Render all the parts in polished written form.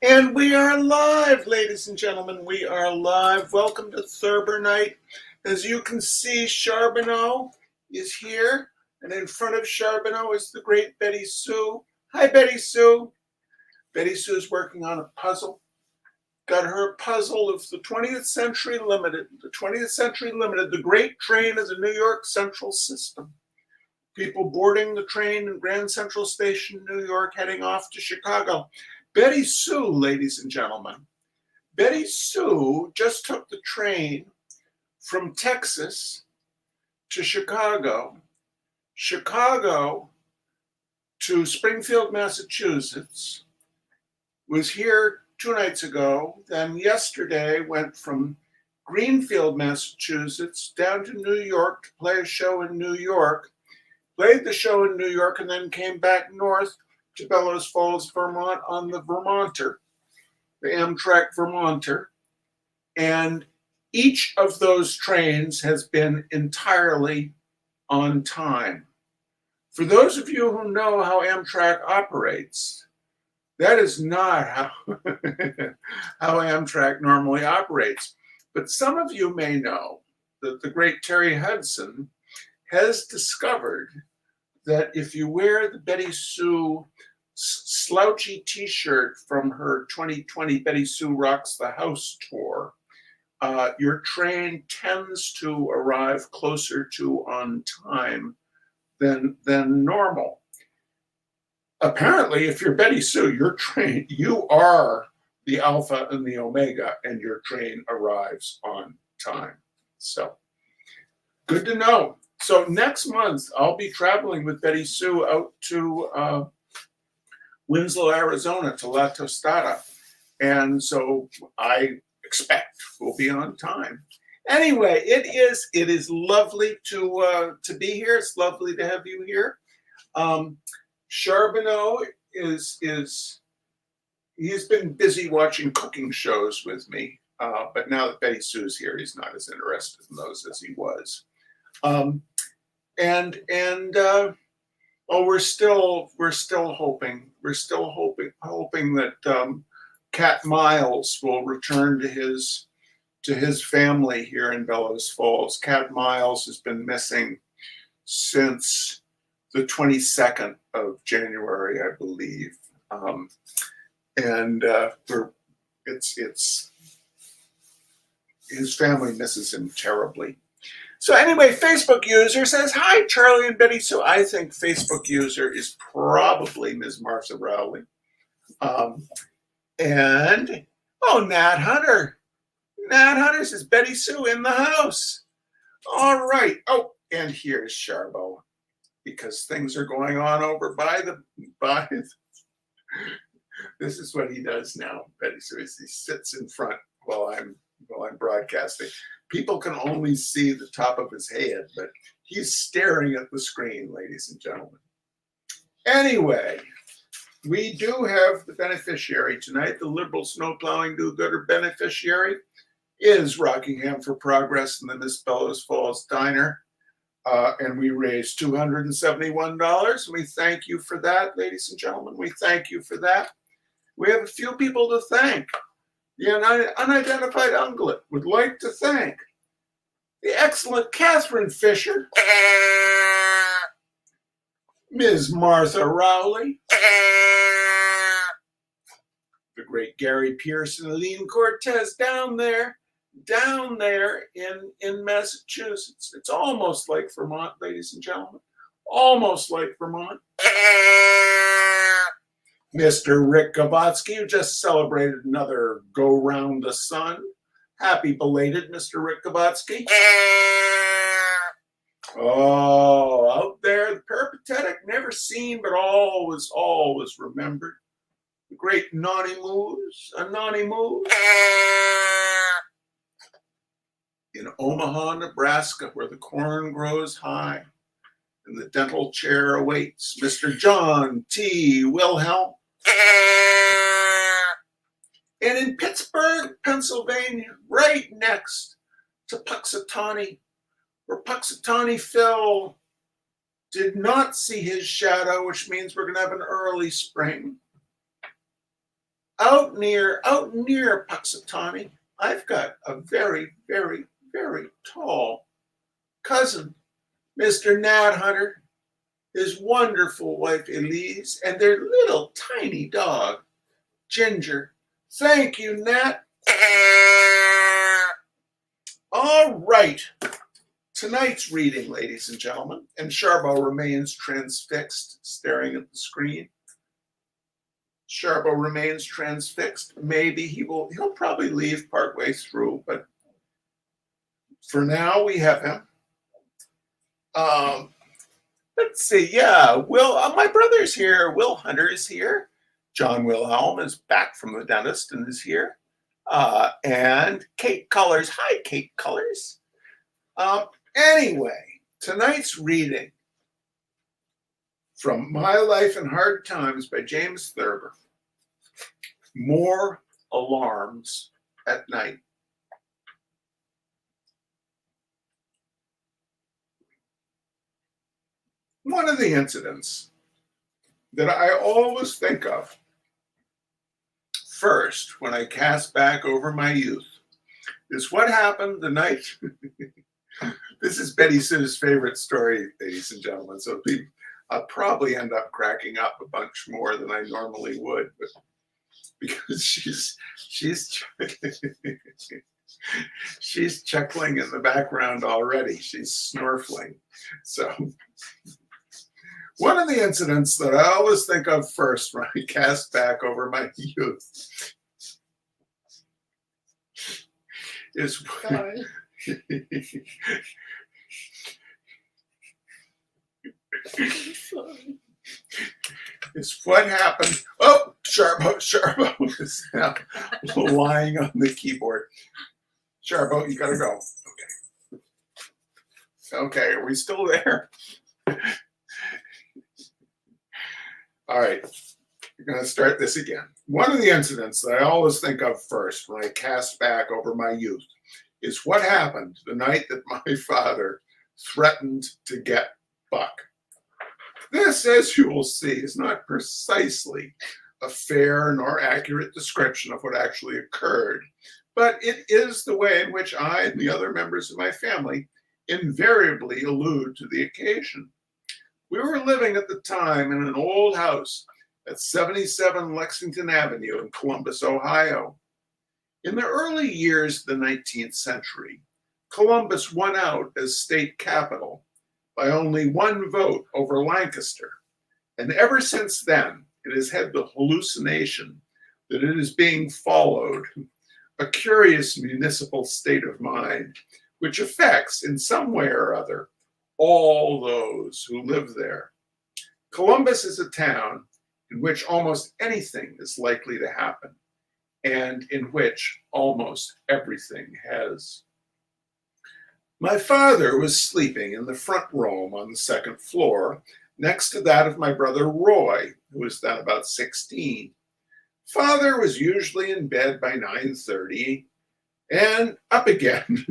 And we are live, ladies and gentlemen. We are live. Welcome to Thurber night. As you can see, Charbonneau is here, and in front of Charbonneau is the great Betty Sue. Hi, Betty Sue. Betty Sue is working on a puzzle. Got her puzzle of the 20th Century Limited. The 20th Century Limited, the great train of the New York Central System. People boarding the train in Grand Central Station, New York, heading off to Chicago. Betty Sue, ladies and gentlemen. Betty Sue just took the train from Texas to Chicago, Chicago to Springfield, Massachusetts, was here 2 nights ago, then yesterday went from Greenfield, Massachusetts, down to New York to play a show in New York, played the show in New York, and then came back north to Bellows Falls, Vermont on the Vermonter, the Amtrak Vermonter. And each of those trains has been entirely on time. For those of you who know how Amtrak operates, that is not how, how Amtrak normally operates. But some of you may know that the great Terry Hudson has discovered that if you wear the Betty Sue slouchy t-shirt from her 2020 Betty Sue Rocks the House tour, your train tends to arrive closer to on time than normal. Apparently, if you're Betty Sue, your train, you are the Alpha and the Omega, and your train arrives on time. So, good to know. So next month, I'll be traveling with Betty Sue out to Winslow, Arizona, to La Tostada. And so I expect we'll be on time. Anyway, it is lovely to be here. It's lovely to have you here. Charbonneau he's been busy watching cooking shows with me, but now that Betty Sue's here, he's not as interested in those as he was. We're still hoping that Cat Miles will return to his family here in Bellows Falls. Cat Miles has been missing since the 22nd of January, I believe, his family misses him terribly. So anyway, Facebook user says, hi, Charlie and Betty Sue. I think Facebook user is probably Ms. Martha Rowley. Nat Hunter. Nat Hunter says, Betty Sue in the house. All right. Oh, and here's Charbo, because things are going on over by this is what he does now, Betty Sue. He sits in front while I'm broadcasting. People can only see the top of his head, but he's staring at the screen, ladies and gentlemen. Anyway, we do have the beneficiary tonight. The Liberal Snowplowing Do-Gooder beneficiary is Rockingham for Progress in the Miss Bellows Falls Diner. And we raised $271. We thank you for that, ladies and gentlemen. We thank you for that. We have a few people to thank. The unidentified ungulate would like to thank the excellent Catherine Fisher, Ms. Martha Rowley, the great Gary Pierce and Aline Cortez down there in Massachusetts. It's almost like Vermont, ladies and gentlemen. Almost like Vermont. Mr. Rick Gabotsky, who just celebrated another go round the sun. Happy belated, Mr. Rick Gabotsky. Oh, out there, the peripatetic, never seen, but always remembered. The great Nonny Moose, in Omaha, Nebraska, where the corn grows high and the dental chair awaits, Mr. John T. Wilhelm. And in Pittsburgh, Pennsylvania, right next to Puxatawny, where Puxatawny Phil did not see his shadow, which means we're going to have an early spring. out near Puxatawny, I've got a very, very, very tall cousin, Mr. Nat Hunter, his wonderful wife Elise, and their little tiny dog, Ginger. Thank you, Nat. All right. Tonight's reading, ladies and gentlemen, and Sharbo remains transfixed, staring at the screen. Sharbo remains transfixed. Maybe he'll probably leave partway through, but for now we have him. Let's see. Yeah, my brother's here. Will Hunter is here. John Wilhelm is back from the dentist and is here. And Kate Cullors. Hi, Kate Cullors. Anyway, tonight's reading from My Life in Hard Times by James Thurber. More alarms at night. One of the incidents that I always think of first when I cast back over my youth is what happened the night. This is Betty Sue's favorite story, ladies and gentlemen, so I'll probably end up cracking up a bunch more than I normally would, but because she's chuckling in the background already. She's snorkeling. So one of the incidents that I always think of first when I cast back over my youth is is what happened. Oh, Sharbo is now lying on the keyboard. Sharbo, you gotta go. Okay, are we still there? All right, we're gonna start this again. One of the incidents that I always think of first when I cast back over my youth is what happened the night that my father threatened to get Buck. This, as you will see, is not precisely a fair nor accurate description of what actually occurred, but it is the way in which I and the other members of my family invariably allude to the occasion. We were living at the time in an old house at 77 Lexington Avenue in Columbus, Ohio. In the early years of the 19th century, Columbus won out as state capital by only one vote over Lancaster. And ever since then, it has had the hallucination that it is being followed, a curious municipal state of mind, which affects in some way or other all those who live there. Columbus is a town in which almost anything is likely to happen, and in which almost everything has. My father was sleeping in the front room on the second floor, next to that of my brother Roy, who was then about 16. Father was usually in bed by 9:30 and up again,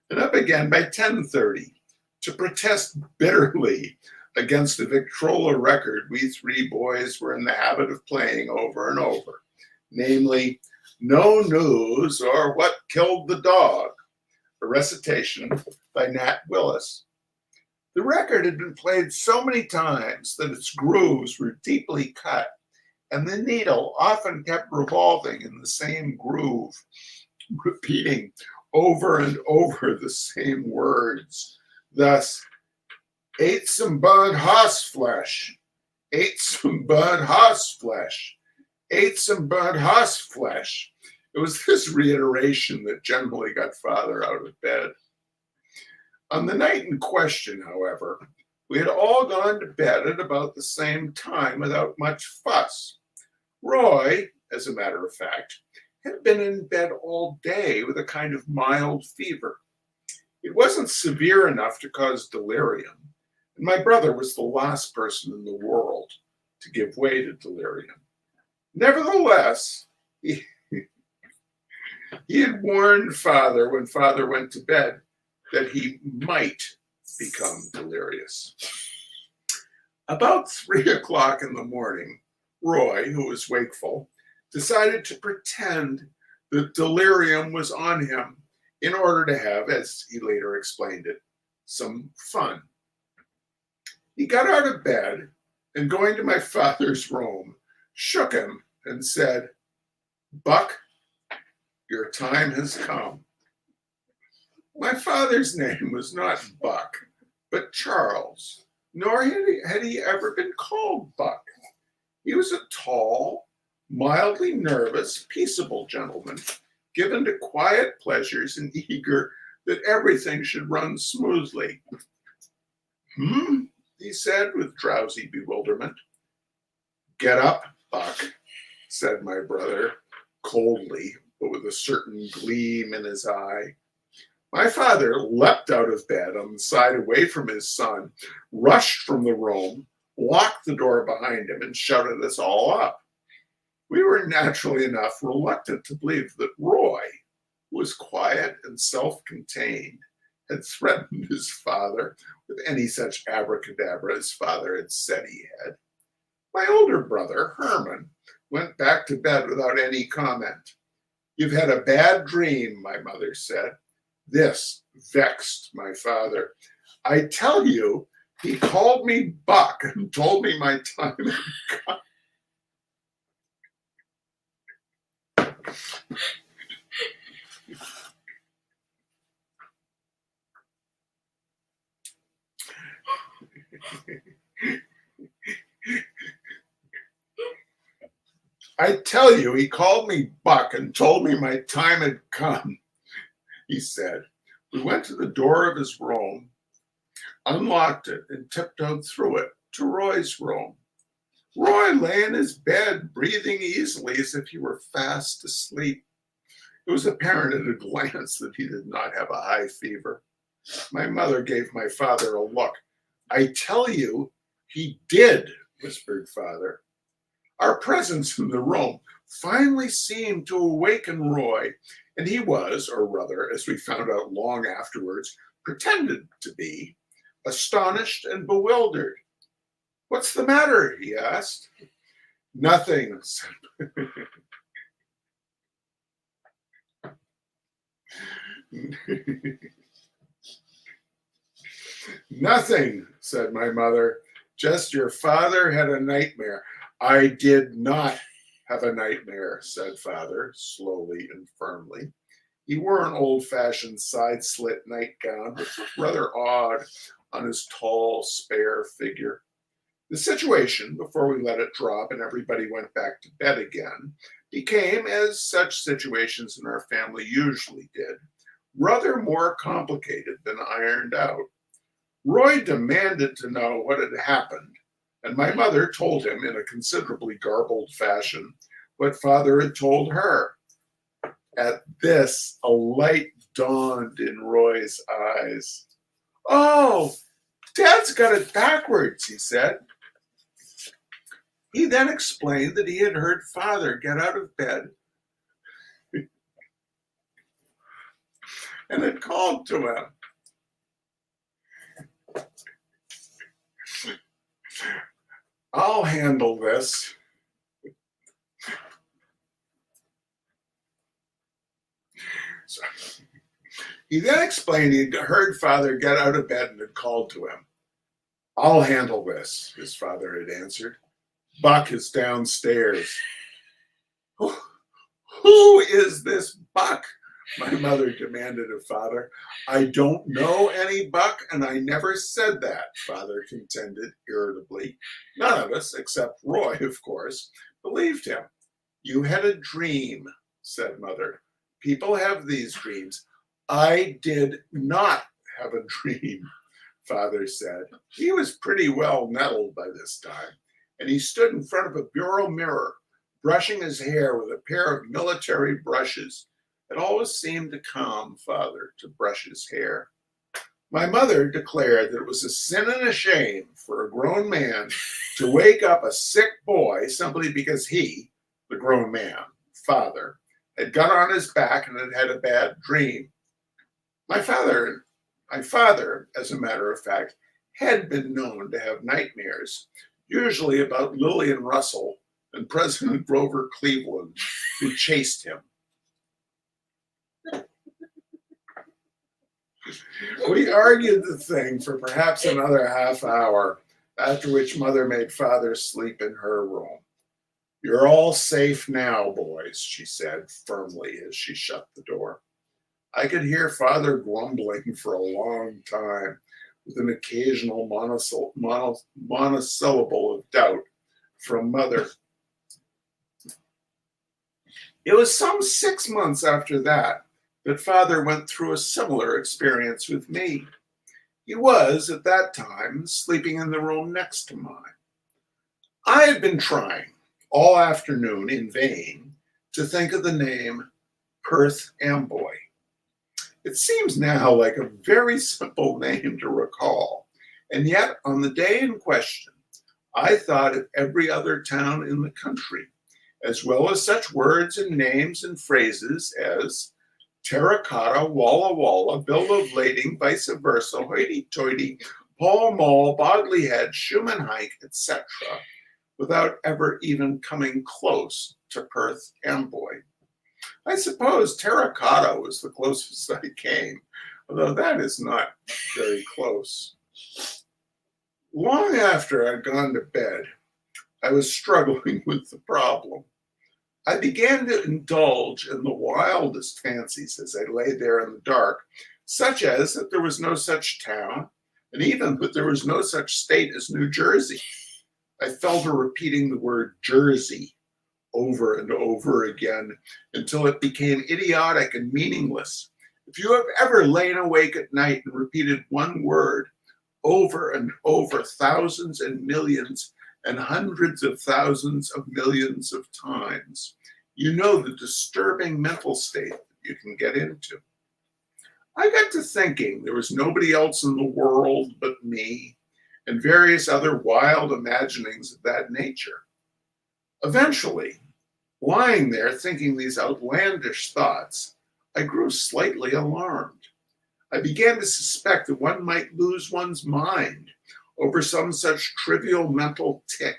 by 10:30 to protest bitterly against a Victrola record we three boys were in the habit of playing over and over, namely, No News or What Killed the Dog, a recitation by Nat Willis. The record had been played so many times that its grooves were deeply cut, and the needle often kept revolving in the same groove, repeating over and over the same words. Thus, ate some burnt hoss flesh, ate some burnt hoss flesh, ate some burnt hoss flesh. It was this reiteration that generally got Father out of bed. On the night in question, however, we had all gone to bed at about the same time without much fuss. Roy, as a matter of fact, had been in bed all day with a kind of mild fever. It wasn't severe enough to cause delirium, and my brother was the last person in the world to give way to delirium. Nevertheless, he had warned Father when Father went to bed that he might become delirious. About 3 o'clock in the morning, Roy, who was wakeful, decided to pretend that delirium was on him in order to have, as he later explained it, some fun. He got out of bed and, going to my father's room, shook him and said, "Buck, your time has come." My father's name was not Buck, but Charles, nor had he ever been called Buck. He was a tall, mildly nervous, peaceable gentleman, given to quiet pleasures and eager that everything should run smoothly. He said with drowsy bewilderment. "Get up, Buck," said my brother, coldly, but with a certain gleam in his eye. My father leapt out of bed on the side away from his son, rushed from the room, locked the door behind him, and shouted us all up. We were naturally enough reluctant to believe that Roy, who was quiet and self-contained, had threatened his father with any such abracadabra his father had said he had. My older brother, Herman, went back to bed without any comment. "You've had a bad dream," my mother said. This vexed my father. "I tell you, he called me Buck and told me my time had come." "I tell you, he called me Buck and told me my time had come," he said. We went to the door of his room, unlocked it, and tiptoed through it to Roy's room. Roy lay in his bed, breathing easily as if he were fast asleep. It was apparent at a glance that he did not have a high fever. My mother gave my father a look. "I tell you, he did," whispered father. Our presence in the room finally seemed to awaken Roy, and he was, or rather, as we found out long afterwards, pretended to be, astonished and bewildered. "What's the matter?" he asked. "Nothing," said "Nothing," said my mother. "Just your father had a nightmare." "I did not have a nightmare," said father, slowly and firmly. He wore an old-fashioned side-slit nightgown, which looked rather odd on his tall, spare figure. The situation, before we let it drop and everybody went back to bed again, became, as such situations in our family usually did, rather more complicated than ironed out. Roy demanded to know what had happened, and my mother told him in a considerably garbled fashion what father had told her. At this, a light dawned in Roy's eyes. "Oh, Dad's got it backwards," he said. He then explained that he had heard father get out of bed and had called to him. "I'll handle this." So, he then explained he'd heard father get out of bed and had called to him. "I'll handle this," his father had answered. "Buck is downstairs." Who is this Buck?" my mother demanded of father. "I don't know any Buck, and I never said that," father contended irritably. None of us, except Roy, of course, believed him. "You had a dream," said mother. "People have these dreams." "I did not have a dream," father said. He was pretty well nettled by this time, and he stood in front of a bureau mirror, brushing his hair with a pair of military brushes. It always seemed to calm father to brush his hair. My mother declared that it was a sin and a shame for a grown man to wake up a sick boy simply because he, the grown man, father, had got on his back and had had a bad dream. My father, as a matter of fact, had been known to have nightmares, usually about Lillian Russell, and President Grover Cleveland, who chased him. We argued the thing for perhaps another half hour, after which Mother made Father sleep in her room. "You're all safe now, boys," she said firmly as she shut the door. I could hear Father grumbling for a long time, with an occasional monosyllable of doubt from Mother. It was some 6 months after that Father went through a similar experience with me. He was, at that time, sleeping in the room next to mine. I had been trying, all afternoon in vain, to think of the name Perth Amboy. It seems now like a very simple name to recall, and yet on the day in question, I thought of every other town in the country, as well as such words and names and phrases as Terracotta, Walla Walla, Bill of Lading, Vice Versa, Hoity Toity, Pall Mall, Bodley Head, Schumann Hike, etc., without ever even coming close to Perth Amboy. I suppose Terracotta was the closest I came, although that is not very close. Long after I'd gone to bed, I was struggling with the problem. I began to indulge in the wildest fancies as I lay there in the dark, such as that there was no such town, and even that there was no such state as New Jersey. I fell to repeating the word Jersey over and over again until it became idiotic and meaningless. If you have ever lain awake at night and repeated one word over and over thousands and millions and hundreds of thousands of millions of times, you know the disturbing mental state that you can get into. I got to thinking there was nobody else in the world but me, and various other wild imaginings of that nature. Eventually, lying there thinking these outlandish thoughts, I grew slightly alarmed. I began to suspect that one might lose one's mind over some such trivial mental tic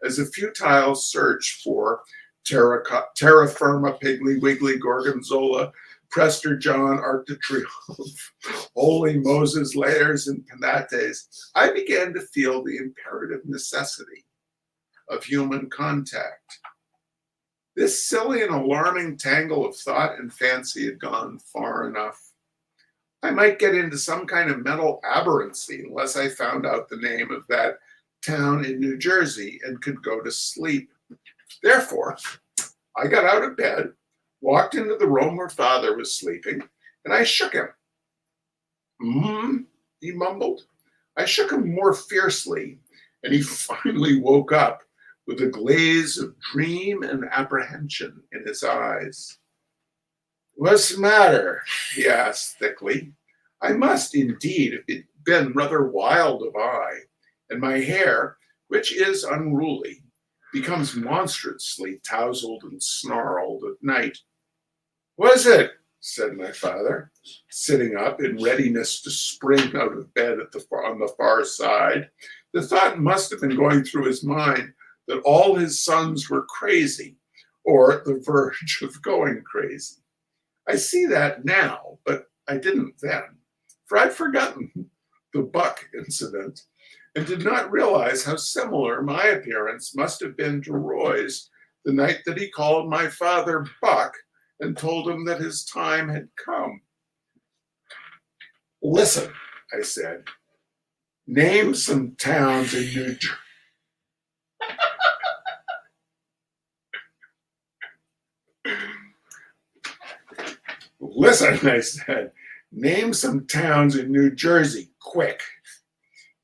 as a futile search for terra firma, piggly wiggly, gorgonzola, Prester John, Arc de Triomphe, Holy Moses, layers and penates. I began to feel the imperative necessity of human contact. This silly and alarming tangle of thought and fancy had gone far enough. I might get into some kind of mental aberrancy unless I found out the name of that town in New Jersey and could go to sleep. Therefore, I got out of bed, walked into the room where Father was sleeping, and I shook him. He mumbled. I shook him more fiercely, and he finally woke up with a glaze of dream and apprehension in his eyes. "What's the matter?" he asked thickly. I must indeed have been rather wild of eye, and my hair, which is unruly, becomes monstrously tousled and snarled at night. "Was it?" said my father, sitting up in readiness to spring out of bed on the far side. The thought must have been going through his mind that all his sons were crazy, or at the verge of going crazy. I see that now, but I didn't then, for I'd forgotten the Buck incident and did not realize how similar my appearance must have been to Roy's the night that he called my father Buck and told him that his time had come. "Listen," I said, "name some towns in New Jersey." "Listen," I said, "name some towns in New Jersey, quick."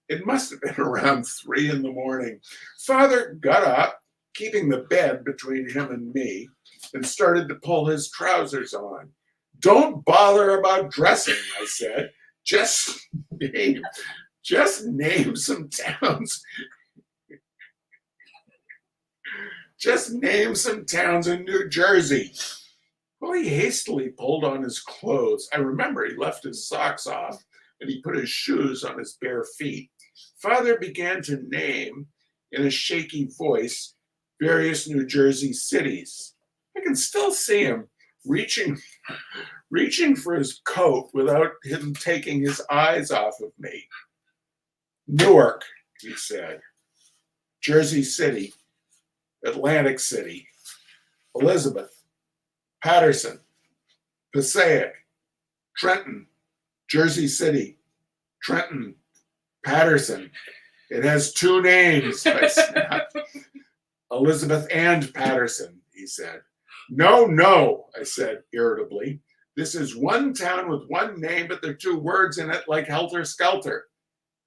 It must have been around 3 a.m. Father got up, keeping the bed between him and me, and started to pull his trousers on. "Don't bother about dressing," I said. Just name some towns. Just name some towns in New Jersey." Well, he hastily pulled on his clothes. I remember he left his socks off and he put his shoes on his bare feet. Father began to name, in a shaky voice, various New Jersey cities. I can still see him reaching for his coat without him taking his eyes off of me. Newark, he said. Jersey City. Atlantic City. Elizabeth. Patterson. Passaic. Trenton. Jersey City. Trenton. Patterson. It has two names, I snapped. Elizabeth and Patterson, he said. No, I said irritably. This is one town with one name, but there are two words in it like helter-skelter.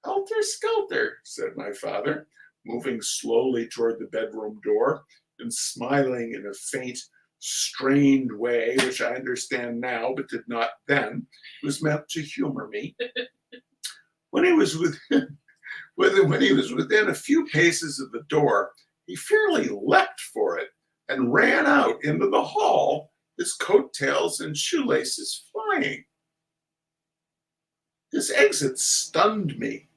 Helter-skelter, said my father, moving slowly toward the bedroom door and smiling in a faint, strained way, which I understand now, but did not then, was meant to humor me. When he was within a few paces of the door, he fairly leapt for it and ran out into the hall, his coattails and shoelaces flying. His exit stunned me.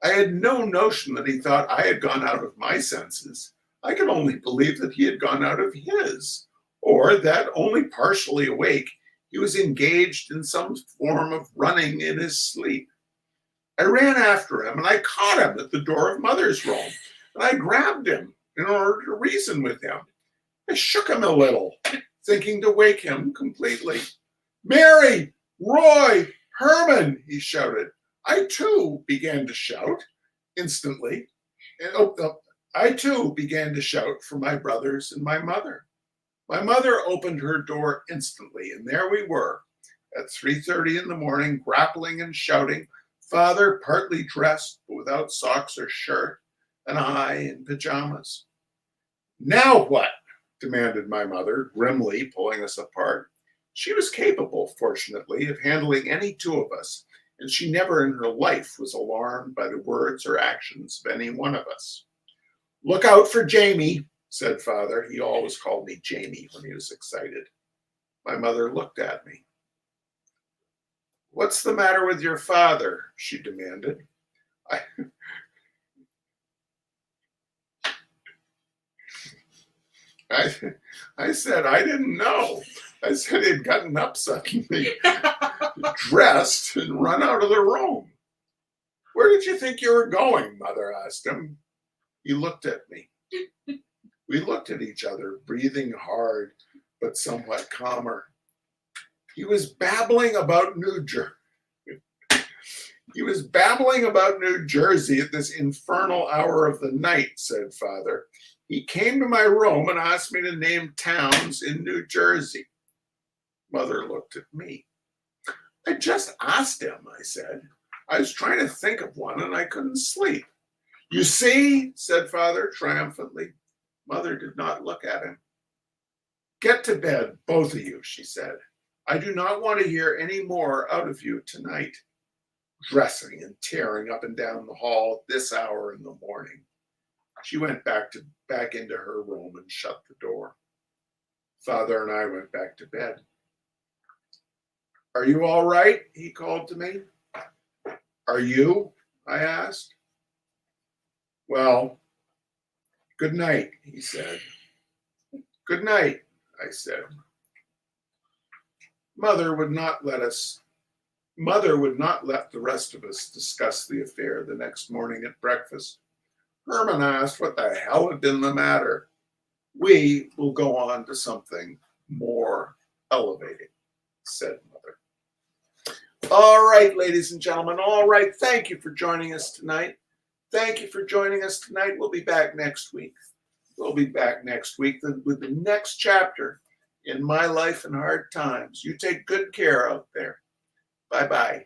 I had no notion that he thought I had gone out of my senses. I could only believe that he had gone out of his, or that, only partially awake, he was engaged in some form of running in his sleep. I ran after him, and I caught him at the door of Mother's room, and I grabbed him in order to reason with him. I shook him a little, thinking to wake him completely. Mary! Roy! Herman! He shouted. I, too, began to shout instantly. I, too, began to shout for my brothers and my mother. My mother opened her door instantly, and there we were, at 3:30 in the morning, grappling and shouting, Father partly dressed, but without socks or shirt, and I in pajamas. Now what? Demanded my mother, grimly pulling us apart. She was capable, fortunately, of handling any two of us, and she never in her life was alarmed by the words or actions of any one of us. Look out for Jamie, said Father. He always called me Jamie when he was excited. My mother looked at me. What's the matter with your father? She demanded. I said, I didn't know. I said he'd gotten up suddenly, dressed, and run out of the room. Where did you think you were going? Mother asked him. He looked at me. We looked at each other, breathing hard, but somewhat calmer. He was babbling about New Jersey at this infernal hour of the night, said Father. He came to my room and asked me to name towns in New Jersey. Mother looked at me. I just asked him, I said. I was trying to think of one and I couldn't sleep. You see, said Father triumphantly. Mother did not look at him. Get to bed, both of you, she said. I do not want to hear any more out of you tonight. Dressing and tearing up and down the hall at this hour in the morning. She went back into her room and shut the door. Father and I went back to bed. Are you all right? He called to me. Are you? I asked. Well, good night, he said. Good night, I said. Mother would not let the rest of us discuss the affair the next morning at breakfast. Herman asked what the hell had been the matter. We will go on to something more elevating, said Mother. All right, ladies and gentlemen. All right. Thank you for joining us tonight. We'll be back next week. with the next chapter in My Life in Hard Times. You take good care out there. Bye-bye.